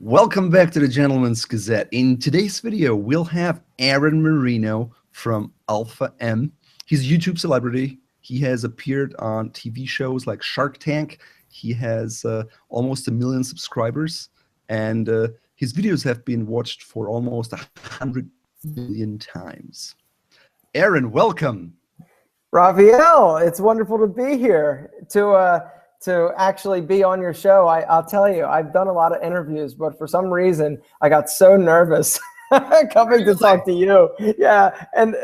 Welcome back to the Gentleman's Gazette. In today's video, we'll have Aaron Marino from AlphaM. He's a YouTube celebrity. He has appeared on TV shows like Shark Tank. He has almost 1 million subscribers, and his videos have been watched for almost 100 million times. Aaron, welcome. Raphael, it's wonderful to be here. To actually be on your show. I'll tell you, I've done a lot of interviews, but for some reason I got so nervous coming to talk to you. Yeah, and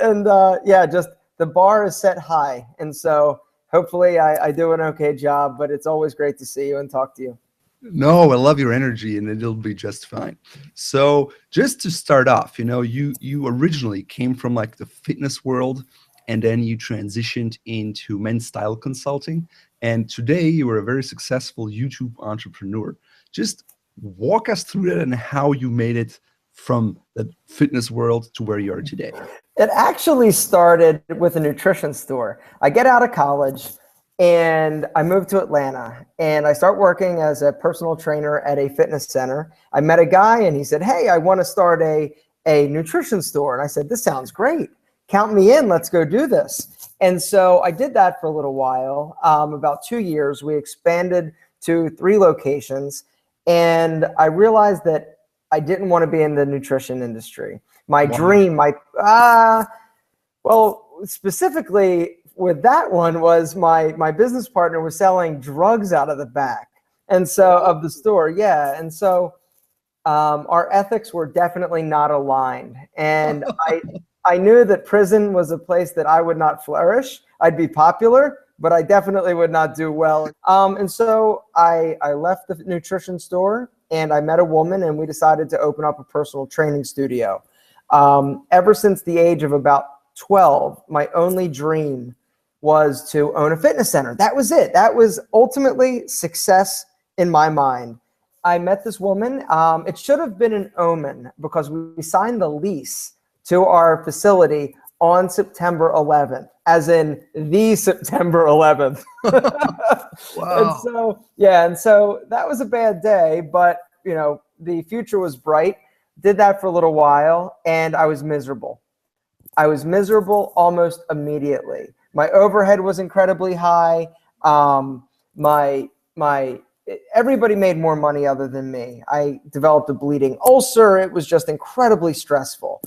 yeah, just the bar is set high, and so hopefully I do an okay job. But it's always great to see you and talk to you. No, I love your energy, and it'll be just fine. So just to start off, you originally came from like the fitness world, and then you transitioned into men's style consulting. And today you are a very successful YouTube entrepreneur. Just walk us through that and how you made it from the fitness world to where you are today. It actually started with a nutrition store. I get out of college and I moved to Atlanta, and I start working as a personal trainer at a fitness center. I met a guy and he said, "Hey, I want to start a nutrition store." And I said, "This sounds great. Count me in, let's go do this." And so I did that for a little while, about 2 years. We expanded to 3 locations, and I realized that I didn't want to be in the nutrition industry. My dream, well, specifically with that one was my business partner was selling drugs out of the back, and so of the store, yeah. And so our ethics were definitely not aligned, and I knew that prison was a place that I would not flourish. I'd be popular, but I definitely would not do well. And so I left the nutrition store, and I met a woman, and we decided to open up a personal training studio. Ever since the age of about 12, my only dream was to own a fitness center. That was it. That was ultimately success in my mind. I met this woman. It should have been an omen, because we signed the lease to our facility on September 11th, as in the September 11th. Wow. And so that was a bad day, but the future was bright. Did that for a little while, and I was miserable. I was miserable almost immediately. My overhead was incredibly high. Everybody made more money other than me. I developed a bleeding ulcer. It was just incredibly stressful.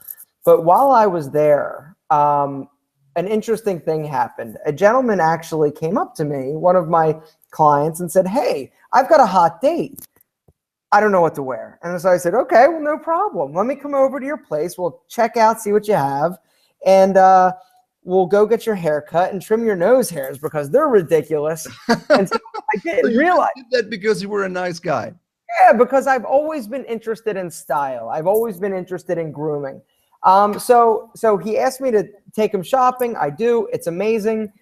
But while I was there, an interesting thing happened. A gentleman actually came up to me, one of my clients, and said, "Hey, I've got a hot date. I don't know what to wear." And so I said, "Okay, well, no problem. Let me come over to your place. We'll check out, see what you have, and we'll go get your hair cut and trim your nose hairs because they're ridiculous." And so I didn't realize. You did that because you were a nice guy. Yeah, because I've always been interested in style. I've always been interested in grooming. So he asked me to take him shopping. I do. It's amazing.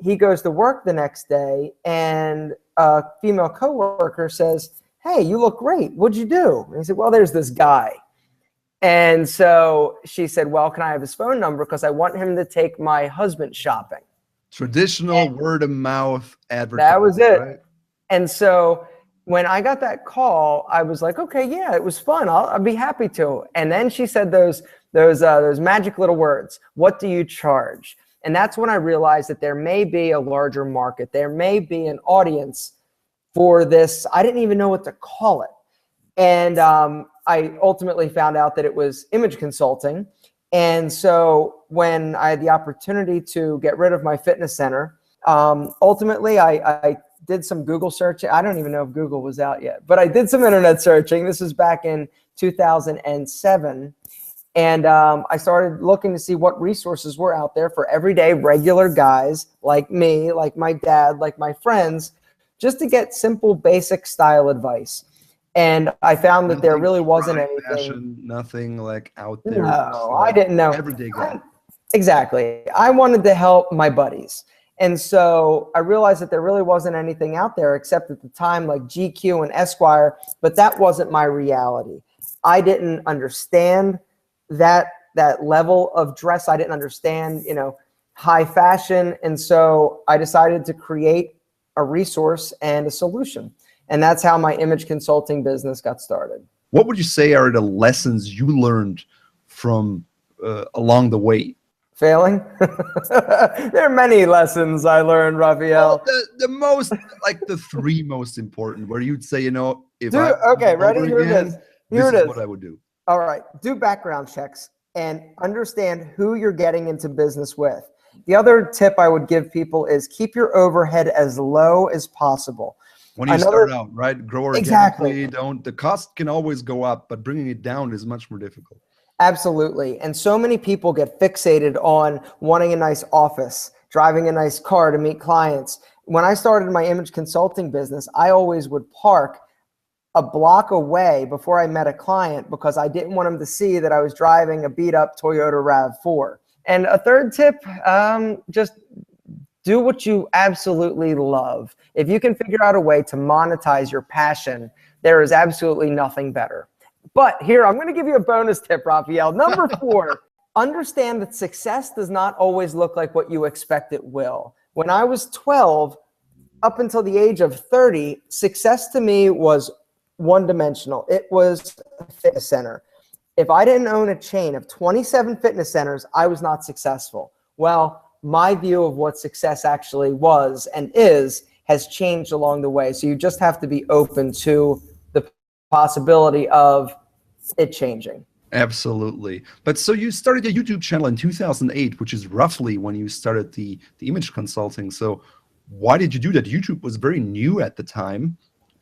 He goes to work the next day, and a female coworker says, "Hey, you look great. What'd you do?" And he said, "Well, there's this guy." And so she said, "Well, can I have his phone number? Because I want him to take my husband shopping." Traditional word of mouth advertising. That was it. Right? And so when I got that call, I was like, "Okay, yeah, it was fun. I'll be happy to." And then she said those magic little words, "What do you charge?" And that's when I realized that there may be a larger market. There may be an audience for this. I didn't even know what to call it. And I ultimately found out that it was image consulting. And so when I had the opportunity to get rid of my fitness center, ultimately I did some Google searching. I don't even know if Google was out yet, but I did some internet searching. This was back in 2007. And I started looking to see what resources were out there for everyday regular guys like me, like my dad, like my friends, just to get simple, basic style advice. And I found that there really wasn't anything. Fashion, nothing like out there. No, I didn't know. Everyday guy. Exactly. I wanted to help my buddies. And so I realized that there really wasn't anything out there except at the time like GQ and Esquire, but that wasn't my reality. I didn't understand that level of dress. I didn't understand, high fashion. And so I decided to create a resource and a solution. And that's how my image consulting business got started. what would you say are the lessons you learned from along the way? Failing. There are many lessons I learned, Raphael. Well, the most, like the three most important, where you'd say, if Do, I okay, ready? over Here it again, is. this Here it is is. what I would do. All right. Do background checks and understand who you're getting into business with. The other tip I would give people is keep your overhead as low as possible. When you start out, right? Grow organically. Exactly. The cost can always go up, but bringing it down is much more difficult. Absolutely. And so many people get fixated on wanting a nice office, driving a nice car to meet clients. When I started my image consulting business, I always would park a block away before I met a client because I didn't want him to see that I was driving a beat up Toyota RAV4. And a third tip, just do what you absolutely love. If you can figure out a way to monetize your passion, there is absolutely nothing better. But here, I'm going to give you a bonus tip, Raphael. Number 4, understand that success does not always look like what you expect it will. When I was 12, up until the age of 30, success to me was one-dimensional. It was a fitness center. If I didn't own a chain of 27 fitness centers, I was not successful. Well, my view of what success actually was and is has changed along the way. So you just have to be open to the possibility of it changing. Absolutely. But so you started a YouTube channel in 2008, which is roughly when you started the image consulting. So why did you do that? YouTube was very new at the time.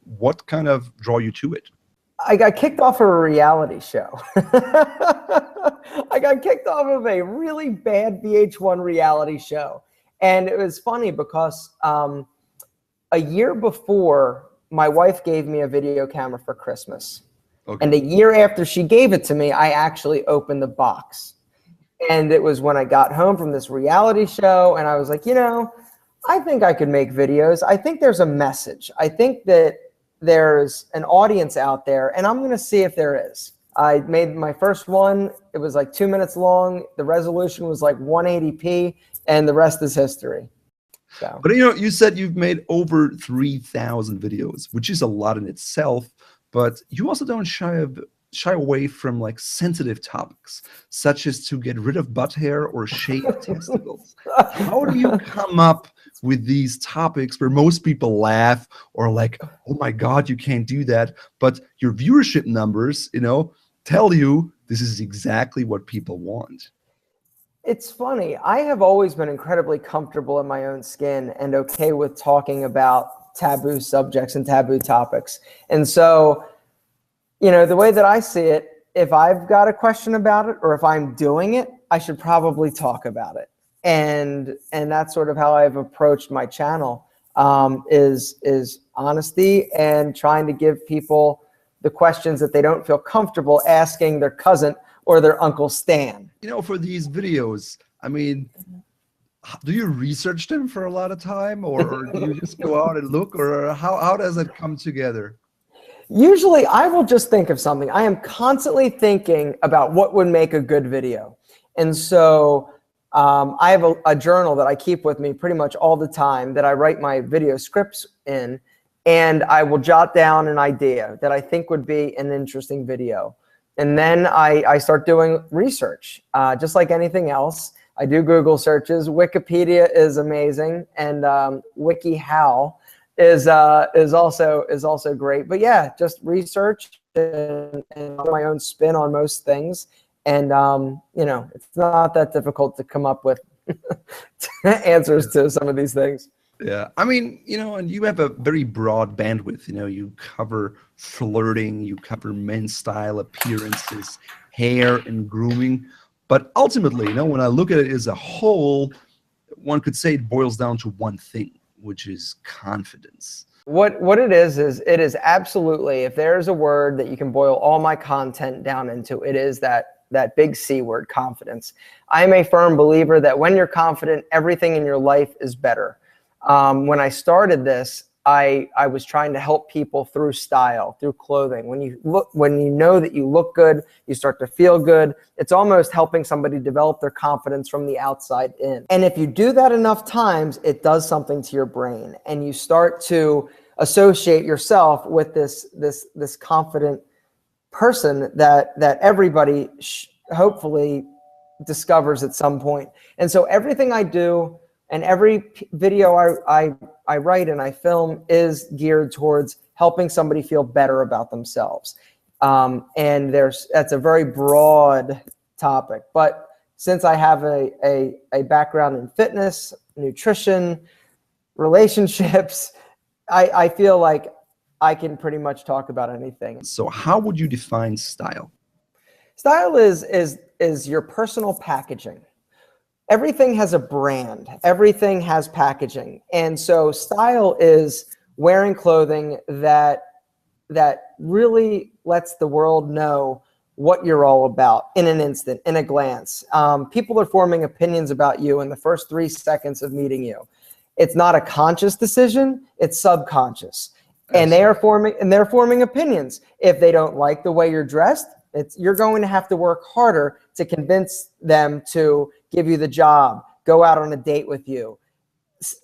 What kind of draw you to it? I got kicked off of a reality show. I got kicked off of a really bad VH1 reality show. And it was funny because a year before, my wife gave me a video camera for Christmas. Okay. And a year after she gave it to me, I actually opened the box. And it was when I got home from this reality show, and I was like, I think I could make videos. I think there's a message. I think that there's an audience out there, and I'm going to see if there is. I made my first one. It was like 2 minutes long. The resolution was like 180p, and the rest is history. So. But you said you've made over 3,000 videos, which is a lot in itself. But you also don't shy away from like sensitive topics, such as to get rid of butt hair or shave testicles. How do you come up with these topics where most people laugh or like, oh my God, you can't do that? But your viewership numbers, tell you this is exactly what people want. It's funny. I have always been incredibly comfortable in my own skin and okay with talking about taboo subjects and taboo topics. And so, the way that I see it, if I've got a question about it or if I'm doing it, I should probably talk about it. And that's sort of how I've approached my channel, is honesty and trying to give people the questions that they don't feel comfortable asking their cousin or their Uncle Stan. For these videos, I mean, do you research them for a lot of time, or do you just go out and look, or how does it come together? Usually I will just think of something. I am constantly thinking about what would make a good video. And so I have a journal that I keep with me pretty much all the time that I write my video scripts in, and I will jot down an idea that I think would be an interesting video. And then I start doing research, just like anything else. I do Google searches. Wikipedia is amazing, and WikiHow is also great. But yeah, just research and my own spin on most things. And it's not that difficult to come up with answers to some of these things. Yeah, I mean, and you have a very broad bandwidth. You cover flirting, you cover men's style appearances, hair, and grooming. But ultimately, when I look at it as a whole, one could say it boils down to one thing, which is confidence. What it is it is absolutely, if there's a word that you can boil all my content down into, it is that big C word, confidence. I'm a firm believer that when you're confident, everything in your life is better. When I started this, I was trying to help people through style, through clothing. When you know that you look good, you start to feel good. It's almost helping somebody develop their confidence from the outside in. And if you do that enough times, it does something to your brain, and you start to associate yourself with this confident person that everybody hopefully discovers at some point. And so everything I do and every video I write and I film is geared towards helping somebody feel better about themselves. And that's a very broad topic, but since I have a background in fitness, nutrition, relationships, I feel like I can pretty much talk about anything. So how would you define style? Style is your personal packaging. Everything has a brand. Everything has packaging. And so style is wearing clothing that really lets the world know what you're all about in an instant, in a glance. People are forming opinions about you in the first 3 seconds of meeting you. It's not a conscious decision, it's subconscious. And they're forming opinions. If they don't like the way you're dressed, you're going to have to work harder to convince them to give you the job, go out on a date with you,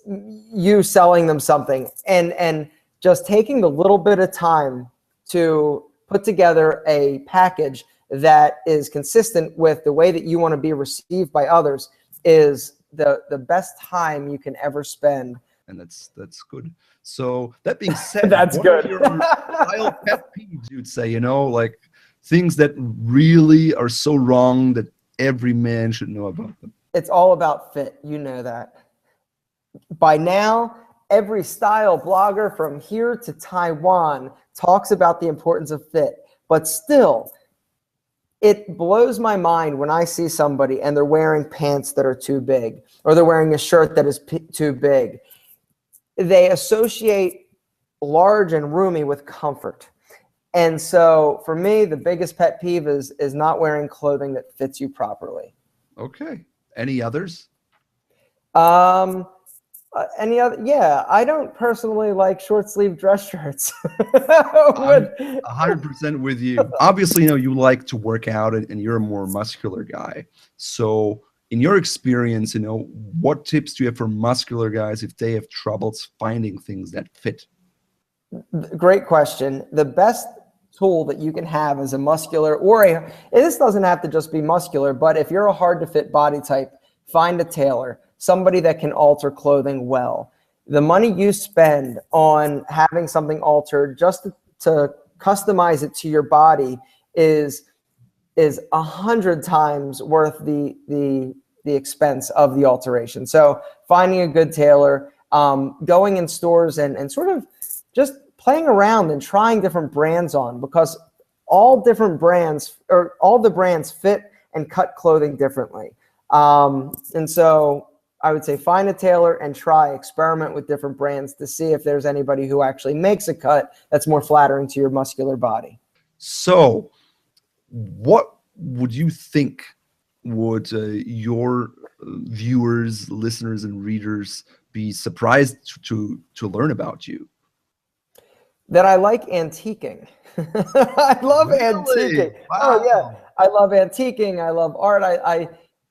you selling them something, and just taking the little bit of time to put together a package that is consistent with the way that you want to be received by others is the best time you can ever spend. And that's good. So that being said, that's what good. Are your style pet peeves, you'd say, you know, like things that really are so wrong that every man should know about them? It's all about fit. You know that. By now, every style blogger from here to Taiwan talks about the importance of fit, but still, it blows my mind when I see somebody and they're wearing pants that are too big, or they're wearing a shirt that is too big. They associate large and roomy with comfort. And so for me, the biggest pet peeve is not wearing clothing that fits you properly. Okay. Any others? Any other? Yeah, I don't personally like short sleeve dress shirts. I'm 100% with you. Obviously, you know, you like to work out and you're a more muscular guy. So in your experience, you know, what tips do you have for muscular guys if they have troubles finding things that fit? Great question. The best tool that you can have as a muscular, this doesn't have to just be muscular, but if you're a hard to fit body type, find a tailor, somebody that can alter clothing well. The money you spend on having something altered just to customize it to your body is 100 times worth the expense of the alteration. So finding a good tailor, going in stores and sort of just playing around and trying different brands on, because all the brands fit and cut clothing differently. And so I would say find a tailor and experiment with different brands to see if there's anybody who actually makes a cut that's more flattering to your muscular body. So what would you think would your viewers, listeners, and readers be surprised to learn about you? That I like antiquing. I love antiquing. Wow. Oh yeah, I love antiquing. I love art.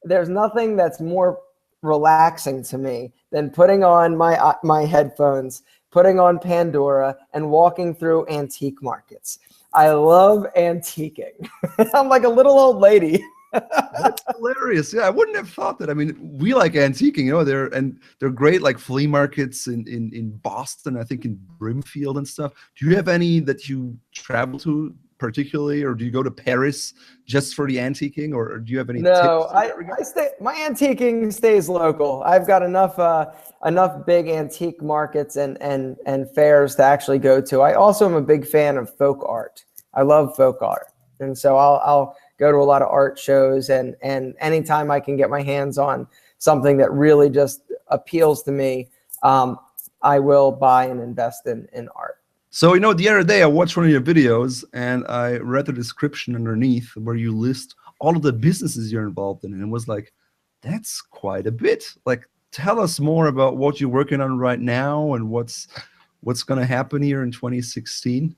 There's nothing that's more relaxing to me than putting on my headphones, putting on Pandora, and walking through antique markets. I love antiquing. I'm like a little old lady. That's hilarious. Yeah, I wouldn't have thought that. I mean, we like antiquing, you know, they're great, like flea markets in Boston, I think in Brimfield and stuff. Do you have any that you travel to particularly, or do you go to Paris just for the antiquing, or do you have any No, tips? my antiquing stays local. I've got enough big antique markets and fairs to actually go to. I also am a big fan of folk art. I love folk art. And so I'll go to a lot of art shows, and anytime I can get my hands on something that really just appeals to me, I will buy and invest in art. So, you know, the other day I watched one of your videos and I read the description underneath where you list all of the businesses you're involved in, and it was like, that's quite a bit. Like, tell us more about what you're working on right now and what's going to happen here in 2016.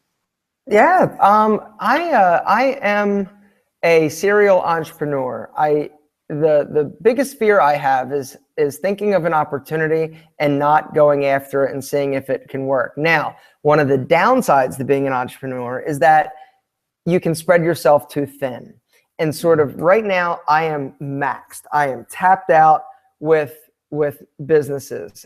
Yeah, I am a serial entrepreneur. The biggest fear I have is thinking of an opportunity and not going after it and seeing if it can work. Now, one of the downsides to being an entrepreneur is that you can spread yourself too thin. And sort of right now, I am maxed. I am tapped out with businesses,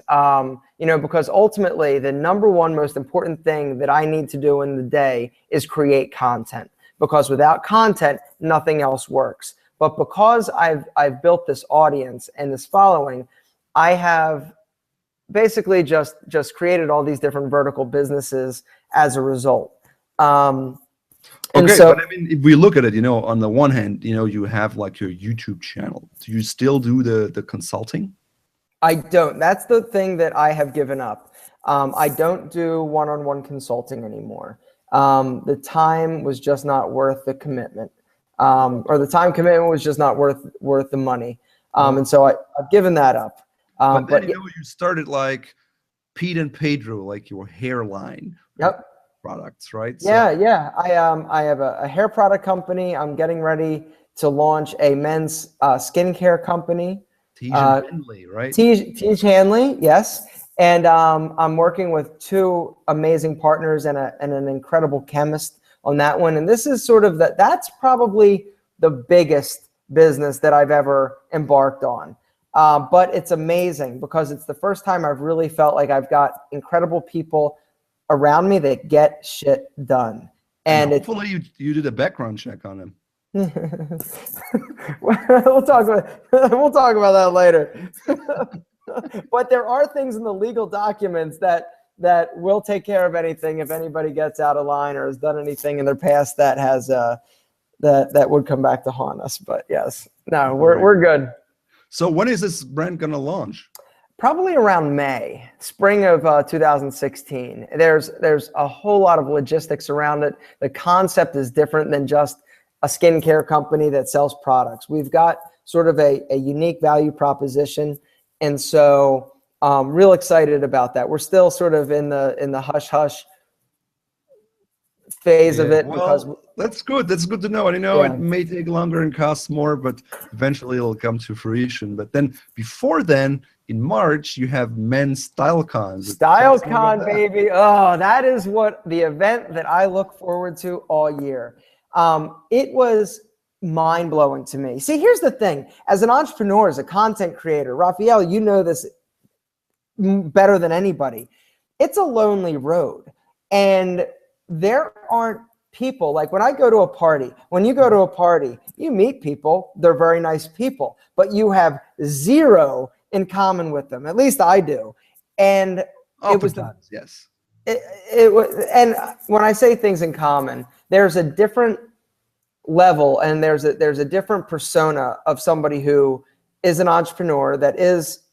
because ultimately the number one most important thing that I need to do in the day is create content, because without content, nothing else works. But because I've built this audience and this following, I have basically just created all these different vertical businesses as a result. Okay, so, but I mean, if we look at it, on the one hand, you have like your YouTube channel. Do you still do the consulting? I don't. That's the thing that I have given up. I don't do one-on-one consulting anymore. The time was just not worth the commitment, or the time commitment was just not worth the money. And so I've given that up. But then, you started like Pete and Pedro, like your hairline. Yep. Products, right? So, yeah. I have a hair product company. I'm getting ready to launch a men's skincare company. Tej Hanley, right? Tej Hanley, yes. And I'm working with two amazing partners and an incredible chemist on that one. And this is sort of that's probably the biggest business that I've ever embarked on. But it's amazing because it's the first time I've really felt like I've got incredible people around me that get shit done. And hopefully you did a background check on them. We'll talk about that later. But there are things in the legal documents that will take care of anything if anybody gets out of line or has done anything in their past that has that would come back to haunt us. But yes, no, we're good. So when is this brand gonna launch? Probably around May, spring of 2016. There's a whole lot of logistics around it. The concept is different than just a skincare company that sells products. We've got sort of a unique value proposition. And so real excited about that. We're still sort of in the hush-hush phase of it. Well, because that's good. That's good to know. And it may take longer and cost more, but eventually it'll come to fruition. But then before then, in March, you have men's STYLECON. STYLECON, baby. Oh, that is what the event that I look forward to all year. It was mind-blowing to me. See, here's the thing. As an entrepreneur, as a content creator, Raphael, you know this better than anybody. It's a lonely road. And there aren't people, like when I go to a party, when you go to a party, you meet people, they're very nice people, but you have zero in common with them. At least I do. And it was yes. It was, and when I say things in common, there's a different level and there's a different persona of somebody who is an entrepreneur, that is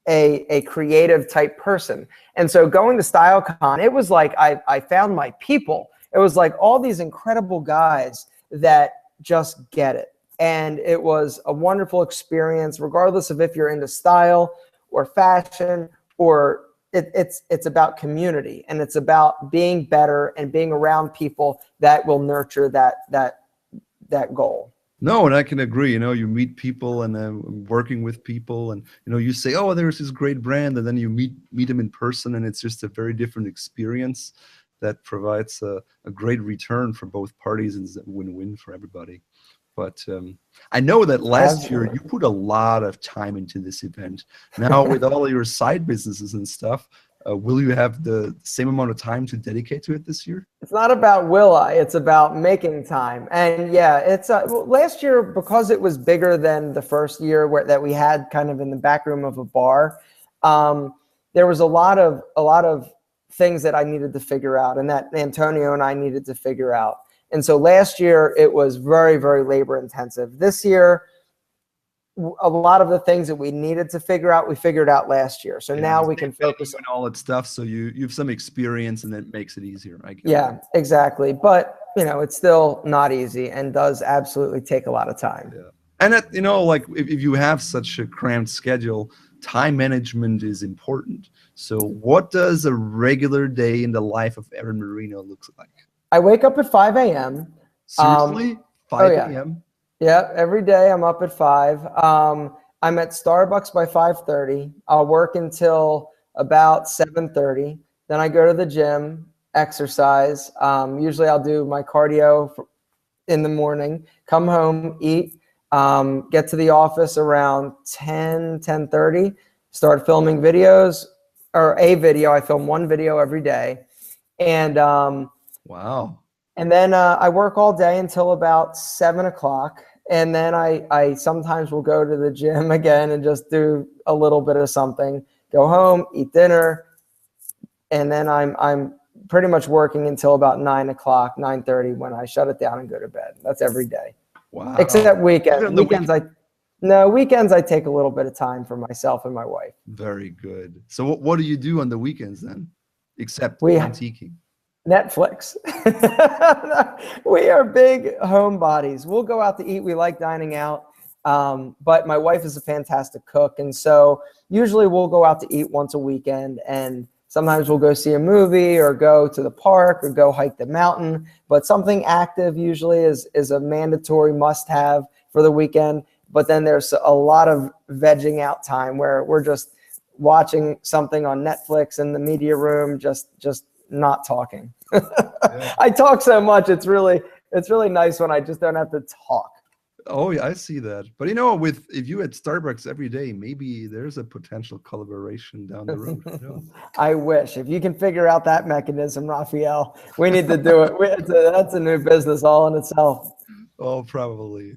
a creative type person. And so going to STYLECON, it was like I found my people. It was like all these incredible guys that just get it. And it was a wonderful experience, regardless of if you're into style or fashion, or it's about community, and it's about being better and being around people that will nurture that goal. No, and I can agree. You meet people and working with people, and you say, oh, there's this great brand, and then you meet them in person, and it's just a very different experience that provides a great return for both parties, and it's a win-win for everybody. But I know that last year you put a lot of time into this event. Now with all your side businesses and stuff, will you have the same amount of time to dedicate to it this year? It's not about will I, it's about making time. And yeah, it's last year, because it was bigger than the first year that we had kind of in the back room of a bar, there was a lot of things that I needed to figure out, and that Antonio and I needed to figure out. And so last year it was very, very labor intensive. This year, a lot of the things that we needed to figure out, we figured out last year. So now we can focus on all that stuff. So you have some experience, and that makes it easier. I guess. Yeah, exactly. But it's still not easy and does absolutely take a lot of time. Yeah. And that, like if you have such a cramped schedule, time management is important. So what does a regular day in the life of Aaron Marino look like? I wake up at 5 a.m. Seriously? 5 a.m.? Yeah, every day I'm up at 5. I'm at Starbucks by 5:30. I'll work until about 7:30. Then I go to the gym, exercise. Usually I'll do my cardio in the morning, come home, eat, get to the office around 10:30, start filming videos, or a video. I film one video every day. And Wow. and then I work all day until about 7 o'clock. And then I sometimes will go to the gym again and just do a little bit of something, go home, eat dinner. And then I'm pretty much working until about 9 o'clock, 9:30 when I shut it down and go to bed. That's every day. Wow. Except weekends. Even the Weekends I take a little bit of time for myself and my wife. Very good. So what do you do on the weekends then? Except We antiquing. Netflix. We are big homebodies. We'll go out to eat. We like dining out. But my wife is a fantastic cook. And so usually we'll go out to eat once a weekend, and sometimes we'll go see a movie or go to the park or go hike the mountain. But something active usually is a mandatory must-have for the weekend. But then there's a lot of vegging out time where we're just watching something on Netflix in the media room, just not talking. Yeah. I talk so much. It's really nice when I just don't have to talk. Oh yeah, I see that. But if you had Starbucks every day, maybe there's a potential collaboration down the road. I wish. If you can figure out that mechanism, Raphael, we need to do it. That's a new business all in itself. Oh, probably.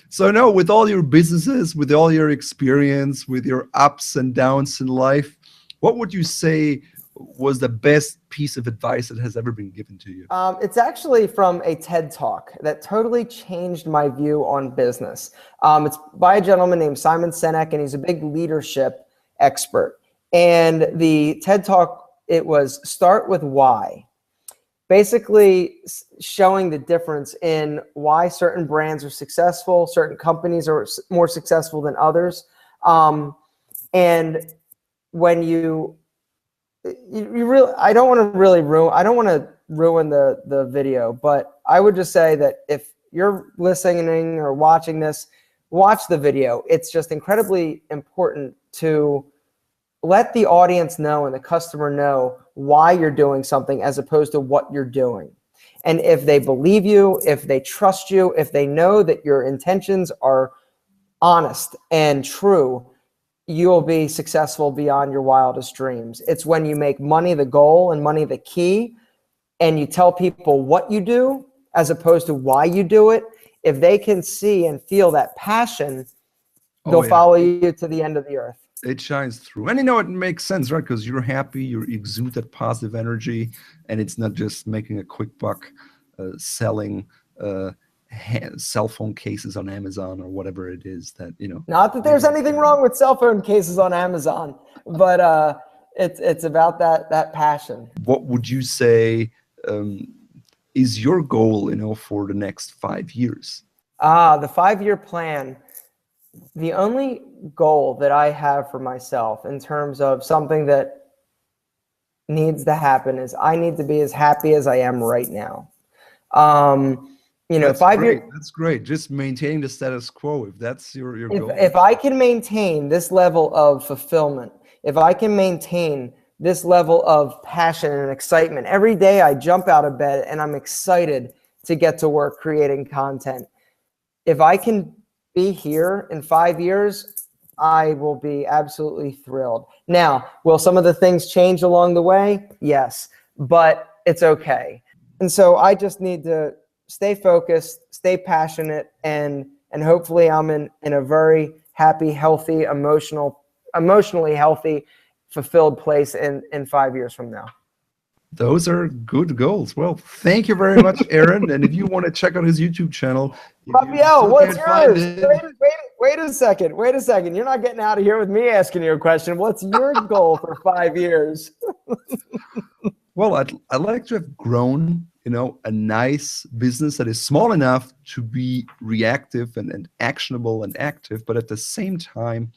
So no, with all your businesses, with all your experience, with your ups and downs in life, what would you say was the best piece of advice that has ever been given to you? It's actually from a TED Talk that totally changed my view on business. It's by a gentleman named Simon Sinek, and he's a big leadership expert. And the TED Talk, it was start with why. Basically showing the difference in why certain brands are successful, certain companies are more successful than others. And when you really, I don't want to ruin the video, but I would just say that if you're listening or watching this, watch the video. It's just incredibly important to let the audience know and the customer know why you're doing something as opposed to what you're doing. And if they believe you, if they trust you, if they know that your intentions are honest and true, you'll be successful beyond your wildest dreams. It's when you make money the goal and money the key, and you tell people what you do as opposed to why you do it. If they can see and feel that passion, they'll follow you to the end of the earth. It shines through. And it makes sense, right? Because you're happy, you exude that positive energy, and it's not just making a quick buck selling cell phone cases on Amazon or whatever it is that, Not that there's anything wrong with cell phone cases on Amazon, but it's about that passion. What would you say is your goal, for the next 5 years? The 5-year plan. The only goal that I have for myself in terms of something that needs to happen is I need to be as happy as I am right now. That's 5 years. That's great. Just maintaining the status quo. If that's your goal. If I can maintain this level of fulfillment, if I can maintain this level of passion and excitement, every day I jump out of bed and I'm excited to get to work creating content. If I can be here in 5 years, I will be absolutely thrilled. Now, will some of the things change along the way? Yes, but it's okay. And so I just need to stay focused, stay passionate, and hopefully I'm in a very happy, healthy, emotionally healthy, fulfilled place in 5 years from now. Those are good goals. Well, thank you very much, Aaron. And if you want to check out his YouTube channel, Raphael, what's yours? Wait a second. You're not getting out of here with me asking you a question. What's your goal for 5 years? Well, I'd like to have grown, a nice business that is small enough to be reactive and actionable and active, but at the same time,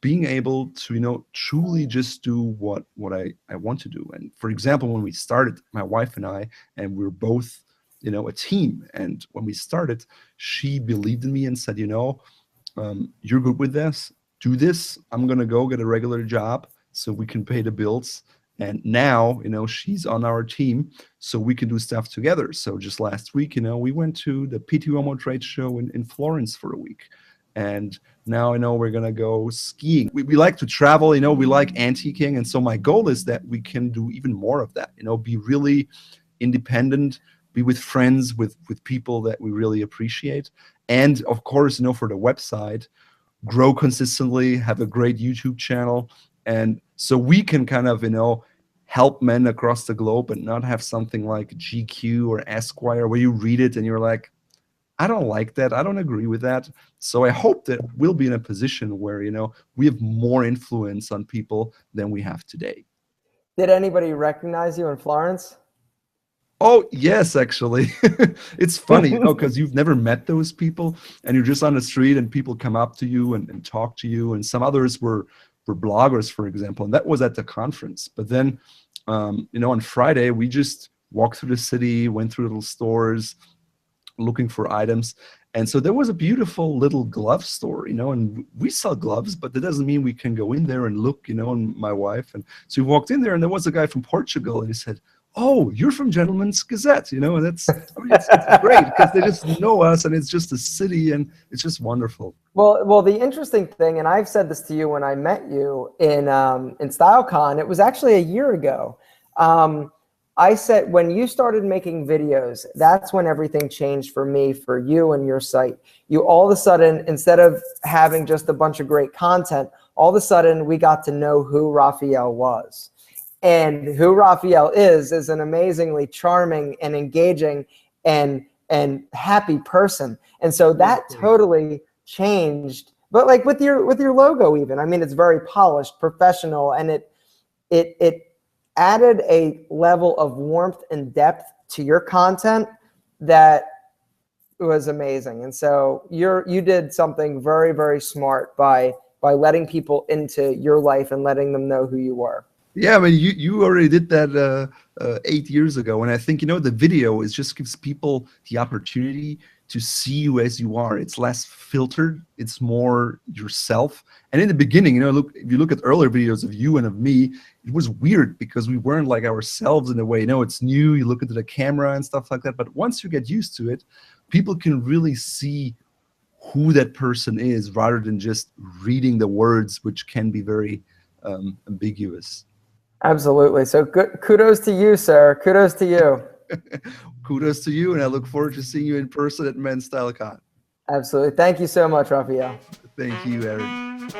being able to, truly just do what I want to do. And for example, when we started, my wife and I, and we were both, a team. And when we started, she believed in me and said, you're good with this, do this. I'm going to go get a regular job so we can pay the bills. And now, she's on our team, so we can do stuff together. So just last week, we went to the PT trade show in Florence for a week. And now we're going to go skiing. We like to travel, we like antiquing. And so my goal is that we can do even more of that, be really independent, be with friends, with people that we really appreciate. And of course, for the website, grow consistently, have a great YouTube channel. And so we can kind of, help men across the globe and not have something like GQ or Esquire where you read it and you're like, I don't like that. I don't agree with that. So I hope that we'll be in a position where, we have more influence on people than we have today. Did anybody recognize you in Florence? Oh, yes, actually. It's funny, because you've never met those people and you're just on the street and people come up to you and talk to you. And some others were bloggers, for example, and that was at the conference. But then, on Friday, we just walked through the city, went through little stores looking for items. And so there was a beautiful little glove store, and we sell gloves, but that doesn't mean we can go in there and look, and my wife. And so we walked in there and there was a guy from Portugal and he said, oh, you're from Gentleman's Gazette, and it's great because they just know us and it's just a city and it's just wonderful. Well, the interesting thing, and I've said this to you when I met you in StyleCon, it was actually a year ago. I said, when you started making videos, that's when everything changed for me, for you and your site. You all of a sudden, instead of having just a bunch of great content, all of a sudden we got to know who Raphael was. And who Raphael is an amazingly charming and engaging and happy person. And so that totally changed. But like with your logo even, I mean, it's very polished, professional, and it added a level of warmth and depth to your content that was amazing. And so you did something very, very smart by letting people into your life and letting them know who you were. Yeah, I mean, you already did that 8 years ago, and I think the video just gives people the opportunity to see you as you are. It's less filtered, it's more yourself. And in the beginning, if you look at earlier videos of you and of me, it was weird because we weren't like ourselves in a way. It's new. You look into the camera and stuff like that. But once you get used to it, people can really see who that person is rather than just reading the words, which can be very ambiguous. Absolutely. So good. Kudos to you, sir. Kudos to you. Kudos to you, and I look forward to seeing you in person at Men's StyleCon. Absolutely. Thank you so much, Raphael. Thank you, Aaron.